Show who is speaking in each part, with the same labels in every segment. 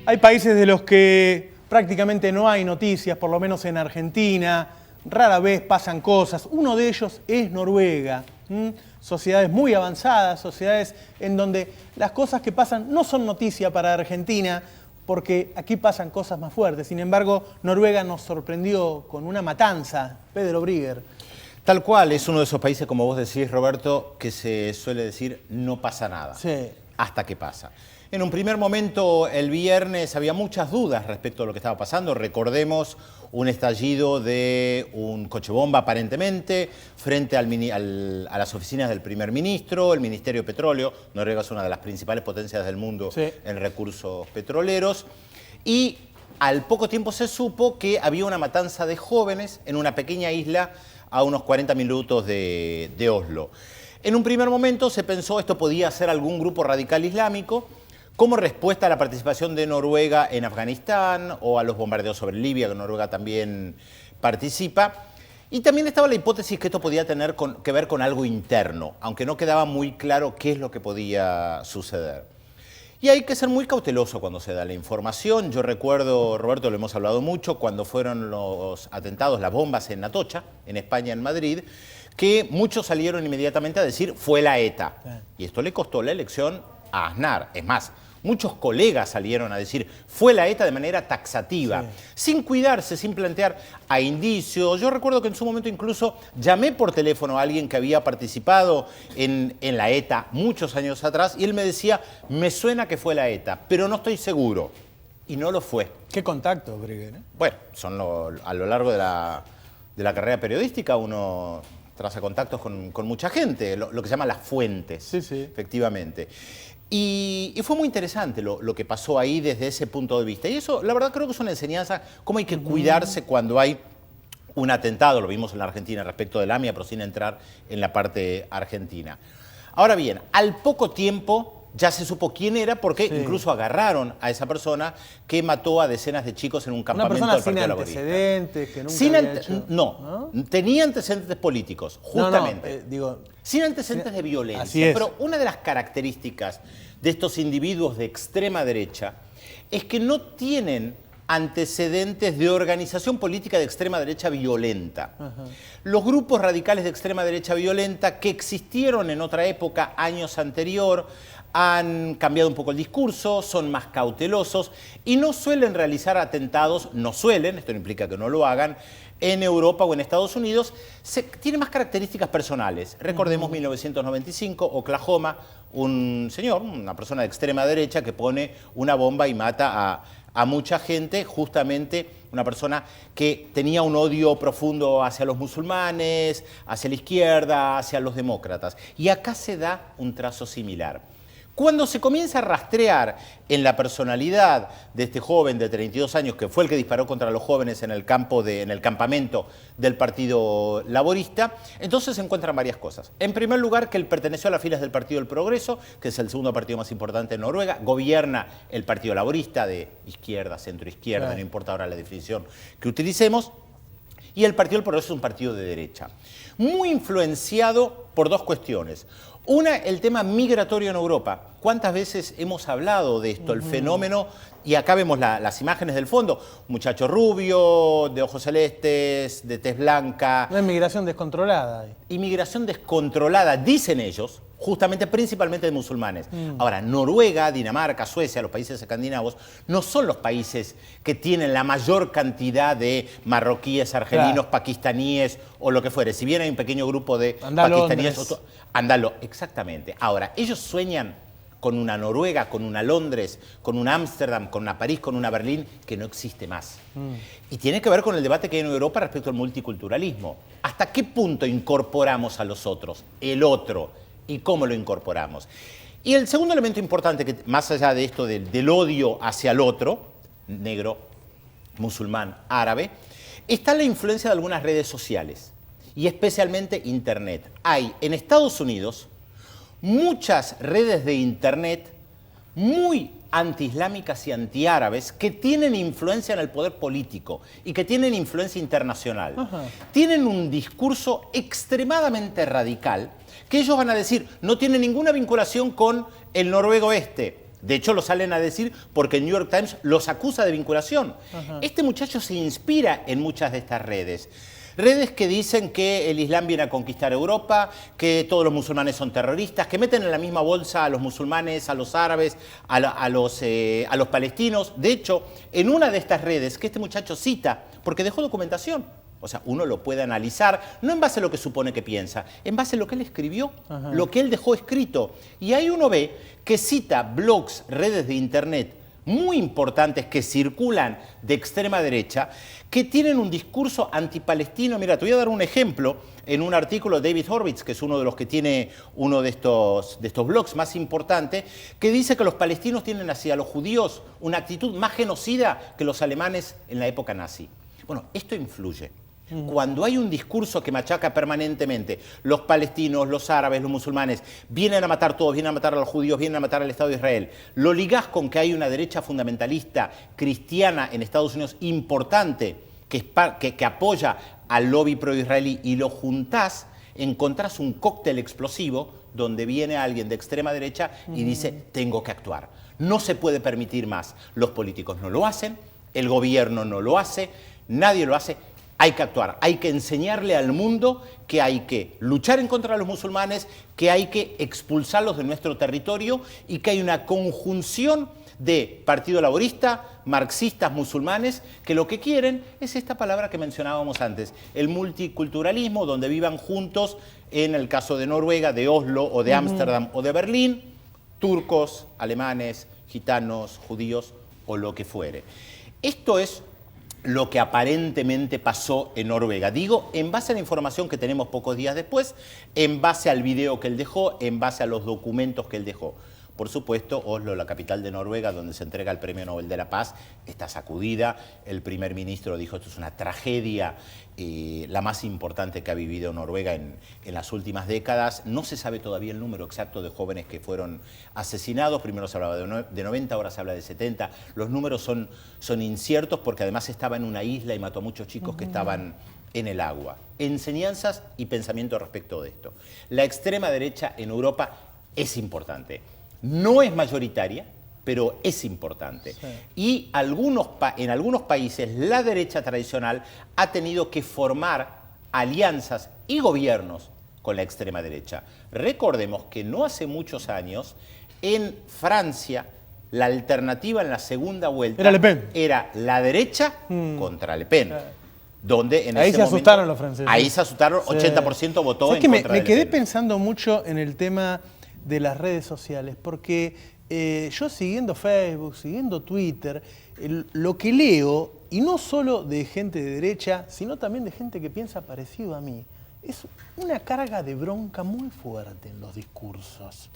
Speaker 1: Hay países de los que prácticamente no hay noticias, por lo menos en Argentina. Rara vez pasan cosas. Uno de ellos es Noruega. Sociedades muy avanzadas, sociedades en donde las cosas que pasan no son noticia para Argentina, porque aquí pasan cosas más fuertes. Sin embargo, Noruega nos sorprendió con una matanza. Pedro Brigger.
Speaker 2: Tal cual, es uno de esos países, como vos decís, Roberto, que se suele decir no pasa nada,
Speaker 1: Sí.
Speaker 2: hasta que pasa. En un primer momento, el viernes, había muchas dudas respecto a lo que estaba pasando. Recordemos un estallido de un coche bomba, aparentemente, frente a las oficinas del primer ministro, el Ministerio de Petróleo. Noruega es una de las principales potencias del mundo en recursos petroleros. Y al poco tiempo se supo que había una matanza de jóvenes en una pequeña isla a unos 40 minutos de Oslo. En un primer momento se pensó esto podía ser algún grupo radical islámico, como respuesta a la participación de Noruega en Afganistán o a los bombardeos sobre Libia, que Noruega también participa. Y también estaba la hipótesis que esto podía tener que ver con algo interno, aunque no quedaba muy claro qué es lo que podía suceder. Y hay que ser muy cauteloso cuando se da la información. Yo recuerdo, Roberto, lo hemos hablado mucho, cuando fueron los atentados, las bombas en Atocha, en España, en Madrid, que muchos salieron inmediatamente a decir fue la ETA. Y esto le costó la elección a Aznar. Es más, muchos colegas salieron a decir fue la ETA de manera taxativa, sin cuidarse, sin plantear a indicios. Yo recuerdo que en su momento incluso llamé por teléfono a alguien que había participado en la ETA muchos años atrás y él me decía, me suena que fue la ETA, pero no estoy seguro. Y no lo fue.
Speaker 1: ¿Qué contacto, Brigger?
Speaker 2: Bueno, a lo largo de la carrera periodística uno traza contactos con mucha gente, lo que se llama las fuentes, efectivamente. Y fue muy interesante lo que pasó ahí desde ese punto de vista. Y eso, la verdad, creo que es una enseñanza, cómo hay que cuidarse cuando hay un atentado. Lo vimos en la Argentina respecto del AMIA, pero sin entrar en la parte argentina. Ahora bien, al poco tiempo ya se supo quién era, porque incluso agarraron a esa persona que mató a decenas de chicos en un campamento del Partido Laborista.
Speaker 1: Una persona sin antecedentes, que nunca había hecho...
Speaker 2: No, tenía antecedentes políticos, justamente. Sin antecedentes de violencia.
Speaker 1: Así es.
Speaker 2: Pero una de las características de estos individuos de extrema derecha es que no tienen antecedentes de organización política de extrema derecha violenta. Los grupos radicales de extrema derecha violenta que existieron en otra época, años anterior, han cambiado un poco el discurso, son más cautelosos y no suelen realizar atentados, esto no implica que no lo hagan, en Europa o en Estados Unidos, tiene más características personales. Recordemos 1995, Oklahoma, un señor, una persona de extrema derecha que pone una bomba y mata a mucha gente, justamente una persona que tenía un odio profundo hacia los musulmanes, hacia la izquierda, hacia los demócratas. Y acá se da un trazo similar. Cuando se comienza a rastrear en la personalidad de este joven de 32 años, que fue el que disparó contra los jóvenes en el campamento del Partido Laborista, entonces se encuentran varias cosas. En primer lugar, que él perteneció a las filas del Partido del Progreso, que es el segundo partido más importante en Noruega, gobierna el Partido Laborista de izquierda, centro-izquierda, no importa ahora la definición que utilicemos, y el Partido del Progreso es un partido de derecha. Muy influenciado por dos cuestiones. Una, el tema migratorio en Europa. ¿Cuántas veces hemos hablado de esto? El fenómeno, y acá vemos las imágenes del fondo. Un muchacho rubio, de ojos celestes, de tez blanca.
Speaker 1: Una inmigración descontrolada.
Speaker 2: Inmigración descontrolada, dicen ellos, justamente principalmente de musulmanes. Ahora, Noruega, Dinamarca, Suecia, los países escandinavos, no son los países que tienen la mayor cantidad de marroquíes, argelinos, pakistaníes o lo que fuere. Si bien hay un pequeño grupo de pakistaníes... Andalo, exactamente. Ahora, ellos sueñan con una Noruega, con una Londres, con una Ámsterdam, con una París, con una Berlín, que no existe más. Y tiene que ver con el debate que hay en Europa respecto al multiculturalismo. ¿Hasta qué punto incorporamos a los otros, el otro, y cómo lo incorporamos? Y el segundo elemento importante, que más allá de esto del odio hacia el otro, negro, musulmán, árabe, está la influencia de algunas redes sociales, y especialmente Internet. Hay en Estados Unidos muchas redes de Internet muy antiislámicas y antiárabes que tienen influencia en el poder político y que tienen influencia internacional. Tienen un discurso extremadamente radical que ellos van a decir no tiene ninguna vinculación con el noruego este, De hecho, lo salen a decir porque el New York Times los acusa de vinculación. Este muchacho se inspira en muchas de estas redes. Redes que dicen que el Islam viene a conquistar Europa, que todos los musulmanes son terroristas, que meten en la misma bolsa a los musulmanes, a los árabes, a los palestinos. De hecho, en una de estas redes que este muchacho cita, porque dejó documentación, o sea, uno lo puede analizar, no en base a lo que supone que piensa, en base a lo que él escribió, lo que él dejó escrito. Y ahí uno ve que cita blogs, redes de internet muy importantes que circulan de extrema derecha, que tienen un discurso antipalestino. Mira, te voy a dar un ejemplo en un artículo de David Horowitz, que es uno de los que tiene uno de estos blogs más importantes, que dice que los palestinos tienen hacia los judíos una actitud más genocida que los alemanes en la época nazi. Bueno, esto influye. Cuando hay un discurso que machaca permanentemente, los palestinos, los árabes, los musulmanes, vienen a matar todos, vienen a matar a los judíos, vienen a matar al Estado de Israel, lo ligás con que hay una derecha fundamentalista cristiana en Estados Unidos importante que apoya al lobby pro-israelí y lo juntás, encontrás un cóctel explosivo donde viene alguien de extrema derecha y dice, tengo que actuar. No se puede permitir más. Los políticos no lo hacen, el gobierno no lo hace, nadie lo hace. Hay que actuar, hay que enseñarle al mundo que hay que luchar en contra de los musulmanes, que hay que expulsarlos de nuestro territorio y que hay una conjunción de Partido Laborista, marxistas, musulmanes, que lo que quieren es esta palabra que mencionábamos antes, el multiculturalismo, donde vivan juntos, en el caso de Noruega, de Oslo o de Ámsterdam o de Berlín, turcos, alemanes, gitanos, judíos o lo que fuere. Esto es lo que aparentemente pasó en Noruega. Digo, en base a la información que tenemos pocos días después, en base al video que él dejó, en base a los documentos que él dejó. Por supuesto, Oslo, la capital de Noruega, donde se entrega el Premio Nobel de la Paz, está sacudida. El primer ministro dijo, esto es una tragedia, la más importante que ha vivido Noruega en las últimas décadas. No se sabe todavía el número exacto de jóvenes que fueron asesinados. Primero se hablaba de 90, ahora se habla de 70. Los números son inciertos porque además estaba en una isla y mató a muchos chicos que estaban en el agua. Enseñanzas y pensamiento respecto de esto. La extrema derecha en Europa es importante. No es mayoritaria, pero es importante. Sí. Y en algunos países la derecha tradicional ha tenido que formar alianzas y gobiernos con la extrema derecha. Recordemos que no hace muchos años en Francia la alternativa en la segunda vuelta
Speaker 1: era Le Pen.
Speaker 2: Era la derecha contra Le Pen. Donde en
Speaker 1: ahí
Speaker 2: ese
Speaker 1: se
Speaker 2: momento,
Speaker 1: asustaron los franceses.
Speaker 2: Ahí se asustaron, sí. 80% votó en contra de Le Pen.
Speaker 1: Me quedé pensando mucho en el tema de las redes sociales, porque yo siguiendo Facebook, siguiendo Twitter, lo que leo, y no solo de gente de derecha, sino también de gente que piensa parecido a mí, es una carga de bronca muy fuerte en los discursos,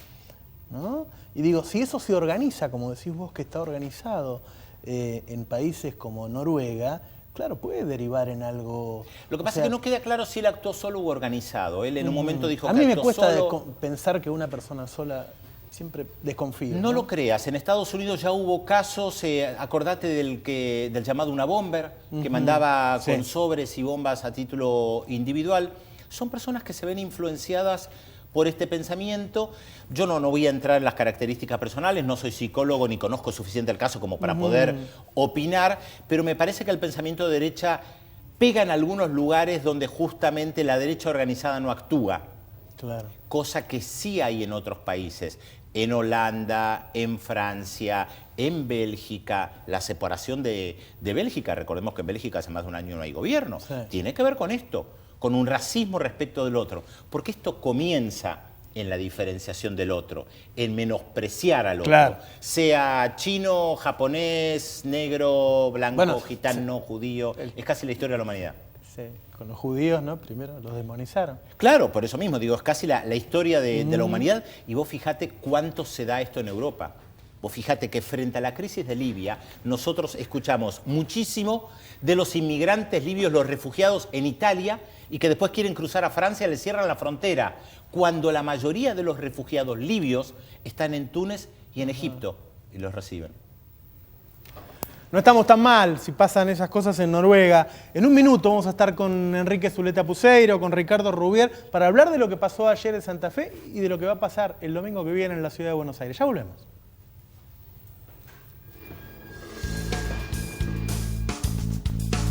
Speaker 1: ¿no? Y digo, si eso se organiza, como decís vos que está organizado en países como Noruega, claro, puede derivar en algo.
Speaker 2: Lo que pasa es que no queda claro si él actuó solo u organizado. Él en un momento dijo que
Speaker 1: a mí me
Speaker 2: actuó
Speaker 1: cuesta
Speaker 2: solo.
Speaker 1: Pensar que una persona sola siempre desconfío.
Speaker 2: No lo creas. En Estados Unidos ya hubo casos, acordate del llamado Una Bomber, que mandaba con sobres y bombas a título individual. Son personas que se ven influenciadas por este pensamiento. Yo no voy a entrar en las características personales, no soy psicólogo ni conozco suficiente el caso como para poder opinar, pero me parece que el pensamiento de derecha pega en algunos lugares donde justamente la derecha organizada no actúa.
Speaker 1: Claro. Cosa
Speaker 2: que sí hay en otros países. En Holanda, en Francia, en Bélgica, la separación de Bélgica. Recordemos que en Bélgica hace más de un año no hay gobierno. Sí. Tiene que ver con esto, con un racismo respecto del otro, porque esto comienza en la diferenciación del otro, en menospreciar al otro, claro. Sea chino, japonés, negro, blanco, gitano, judío, es casi la historia de la humanidad.
Speaker 1: Sí, con los judíos, ¿no? Primero los demonizaron.
Speaker 2: Claro, por eso mismo, digo, es casi la historia de la humanidad, y vos fijate cuánto se da esto en Europa. Vos fíjate que frente a la crisis de Libia, nosotros escuchamos muchísimo de los inmigrantes libios, los refugiados en Italia, y que después quieren cruzar a Francia, les cierran la frontera, cuando la mayoría de los refugiados libios están en Túnez y en Egipto, y los reciben.
Speaker 1: No estamos tan mal si pasan esas cosas en Noruega. En un minuto vamos a estar con Enrique Zuleta Puseiro, con Ricardo Rubier, para hablar de lo que pasó ayer en Santa Fe y de lo que va a pasar el domingo que viene en la ciudad de Buenos Aires. Ya volvemos.